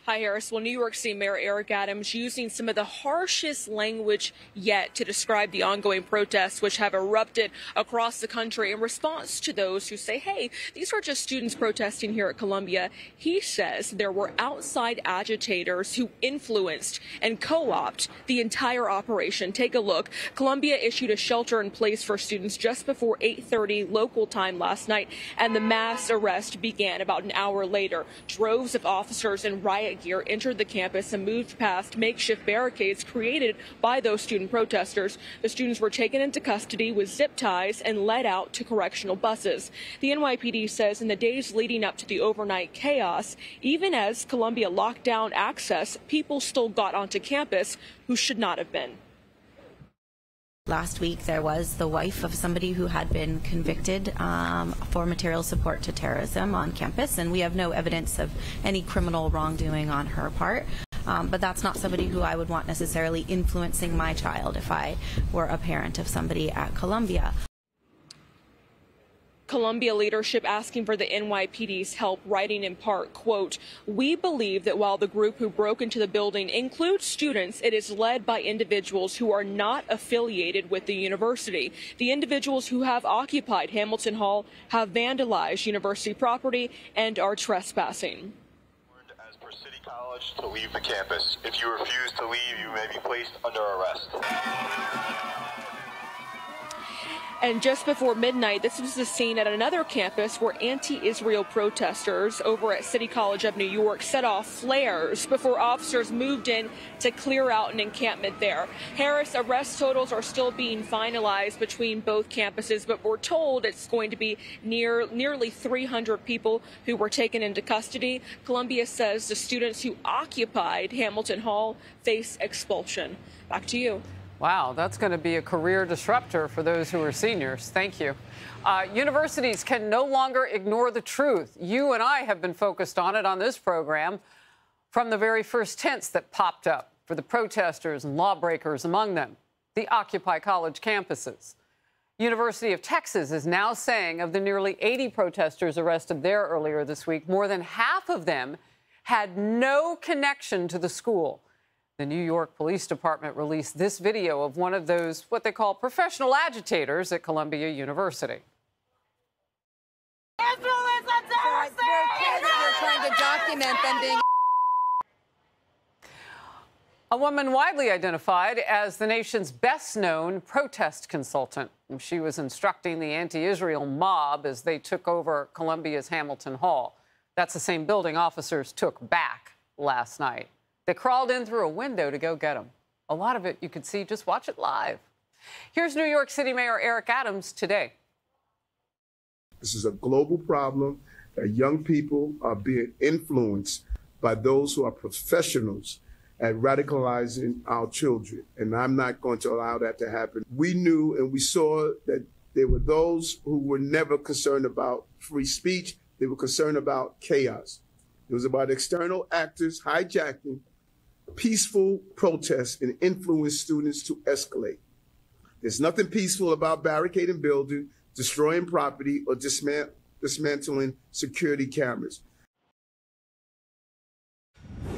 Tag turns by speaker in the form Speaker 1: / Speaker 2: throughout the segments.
Speaker 1: Hi, Harris. Well, New York City Mayor Eric Adams using some of the harshest language yet to describe the ongoing protests which have erupted across the country in response to those who say, hey, these are just students protesting here at Columbia. He says there were outside agitators who influenced and co-opted the entire operation. Take a look. Columbia issued a shelter in place for students just before 8:30 local time last night, and the mass arrest began about an hour later. Droves of officers in riot gear entered the campus and moved past makeshift barricades created by those student protesters. The students were taken into custody with zip ties and led out to correctional buses. The NYPD says in the days leading up to the overnight chaos, even as Columbia locked down access, people still got onto campus who should not have been.
Speaker 2: Last week, there was the wife of somebody who had been convicted for material support to terrorism on campus, and we have no evidence of any criminal wrongdoing on her part. But that's not somebody who I would want necessarily influencing my child if I were a parent of somebody at Columbia.
Speaker 1: Columbia leadership asking for the NYPD's help, writing in part, quote, "We believe that while the group who broke into the building includes students, it is led by individuals who are not affiliated with the university. The individuals who have occupied Hamilton Hall have vandalized university property and are trespassing."
Speaker 3: As per City College to leave the campus. If you refuse to leave, you may be placed under arrest.
Speaker 1: And just before midnight, this was the scene at another campus where anti-Israel protesters over at City College of New York set off flares before officers moved in to clear out an encampment there. Harris, arrest totals are still being finalized between both campuses, but we're told it's going to be nearly 300 people who were taken into custody. Columbia says the students who occupied Hamilton Hall face expulsion. Back to you.
Speaker 4: Wow, that's going to be a career disruptor for those who are seniors. Thank you. Universities can no longer ignore the truth. You and I have been focused on it on this program from the very first tents that popped up for the protesters and lawbreakers among them, the Occupy College campuses. University of Texas is now saying of the nearly 80 protesters arrested there earlier this week, more than half of them had no connection to the school. The New York Police Department released this video of one of those, what they call professional agitators at Columbia University.
Speaker 5: Israel is a terrorist! We're trying to document them being...
Speaker 4: A woman widely identified as the nation's best-known protest consultant. She was instructing the anti-Israel mob as they took over Columbia's Hamilton Hall. That's the same building officers took back last night. They crawled in through a window to go get them. A lot of it you could see. Just watch it live. Here's New York City Mayor Eric Adams today.
Speaker 6: This is a global problem that young people are being influenced by those who are professionals at radicalizing our children. And I'm not going to allow that to happen. We knew and we saw that there were those who were never concerned about free speech. They were concerned about chaos. It was about external actors hijacking peaceful protests and influence students to escalate. There's nothing peaceful about barricading buildings, destroying property, or dismantling security cameras.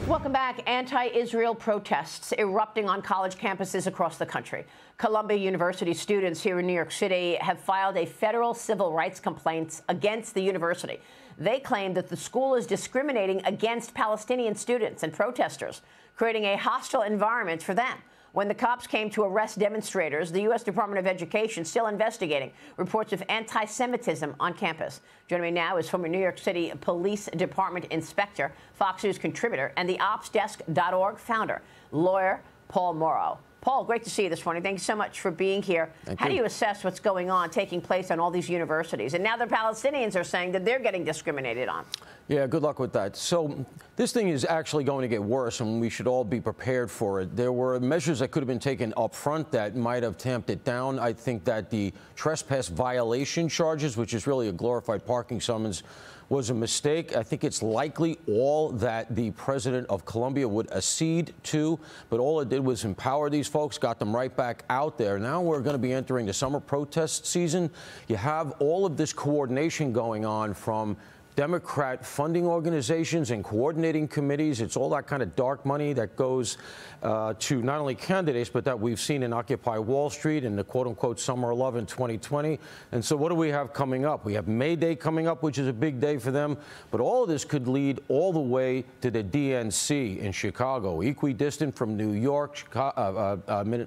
Speaker 7: Welcome back. Anti-Israel protests erupting on college campuses across the country. Columbia University students here in New York City have filed a federal civil rights complaint against the university. They claim that the school is discriminating against Palestinian students and protesters, creating a hostile environment for them. When the cops came to arrest demonstrators, the U.S. Department of Education still investigating reports of anti-Semitism on campus. Joining me now is former New York City Police Department Inspector, Fox News contributor, and the OpsDesk.org founder, lawyer Paul Morrow. Paul, great to see you this morning. Thank you so much for being here. How do you assess what's going on, taking place on all these universities? And now the Palestinians are saying that they're getting discriminated on.
Speaker 8: Yeah, good luck with that. So this thing is actually going to get worse, and we should all be prepared for it. There were measures that could have been taken up front that might have tamped it down. I think that the trespass violation charges, which is really a glorified parking summons, was a mistake. I think it's likely all that the president of Columbia would accede to, but all it did was empower these folks, got them right back out there. Now we're going to be entering the summer protest season. You have all of this coordination going on from Democrat funding organizations and coordinating committees. It's all that kind of dark money that goes to not only candidates, but that we've seen in Occupy Wall Street and the quote-unquote Summer of Love in 2020. And so what do we have coming up? We have May Day coming up, which is a big day for them. But all of this could lead all the way to the DNC in Chicago, equidistant from New York,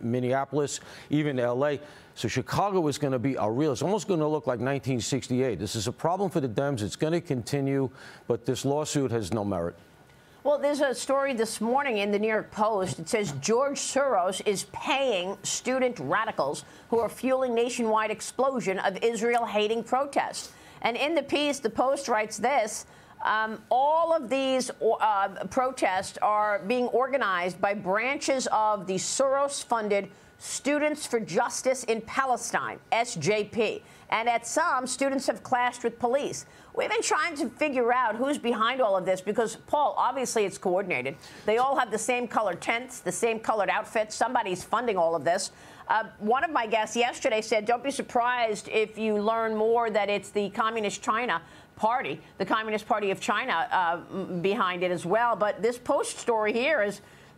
Speaker 8: Minneapolis, even L.A. So Chicago is going to be it's almost going to look like 1968. This is a problem for the Dems. It's going to continue, but this lawsuit has no merit.
Speaker 7: Well, there's a story this morning in the New York Post. It says George Soros is paying student radicals who are fueling nationwide explosion of Israel-hating protests. And in the piece, the Post writes this. All of these protests are being organized by branches of the Soros-funded Students for Justice in Palestine, SJP. And at some, students have clashed with police. We've been trying to figure out who's behind all of this because, Paul, obviously it's coordinated. They all have the same colored tents, the same colored outfits. Somebody's funding all of this. One of my guests yesterday said, don't be surprised if you learn more that it's the Communist China Party, the Communist Party of China behind it as well. But this Post story here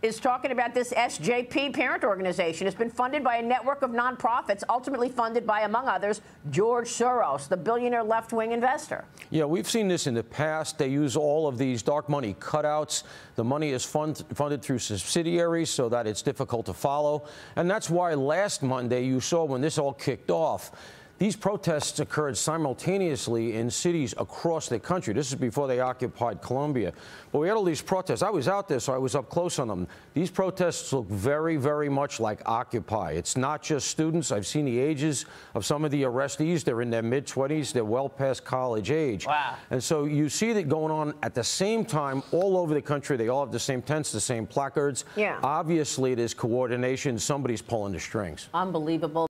Speaker 7: is talking about this SJP parent organization. It's been funded by a network of nonprofits, ultimately funded by, among others, George Soros, the billionaire left-wing investor.
Speaker 8: Yeah, we've seen this in the past. They use all of these dark money cutouts. The money is funded through subsidiaries so that it's difficult to follow. And that's why last Monday you saw when this all kicked off, these protests occurred simultaneously in cities across the country. This is before they occupied Columbia. But we had all these protests. I was out there, so I was up close on them. These protests look very, very much like Occupy. It's not just students. I've seen the ages of some of the arrestees. They're in their mid-20s. They're well past college age.
Speaker 7: Wow.
Speaker 8: And so you see that going on at the same time all over the country. They all have the same tents, the same placards.
Speaker 7: Yeah.
Speaker 8: Obviously, there's coordination. Somebody's pulling the strings.
Speaker 7: Unbelievable.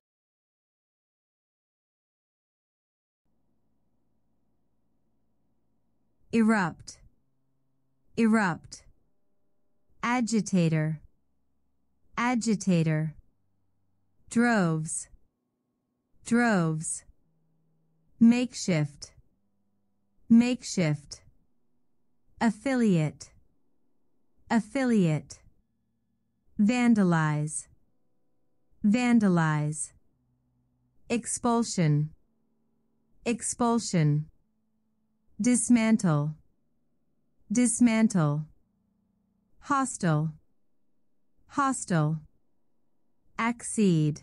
Speaker 9: Erupt, erupt, agitator, agitator, droves, droves, makeshift, makeshift, affiliate, affiliate, vandalize, vandalize, expulsion, expulsion, dismantle, dismantle, hostile, hostile, accede,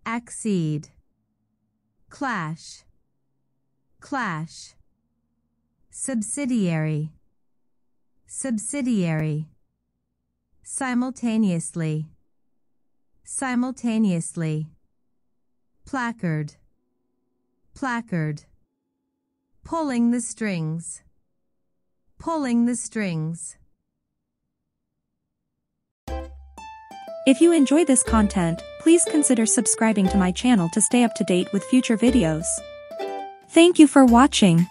Speaker 9: accede, clash, clash, subsidiary, subsidiary, simultaneously, simultaneously, placard, placard, pulling the strings, pulling the strings.
Speaker 10: If you enjoy this content, please consider subscribing to my channel to stay up to date with future videos. Thank you for watching.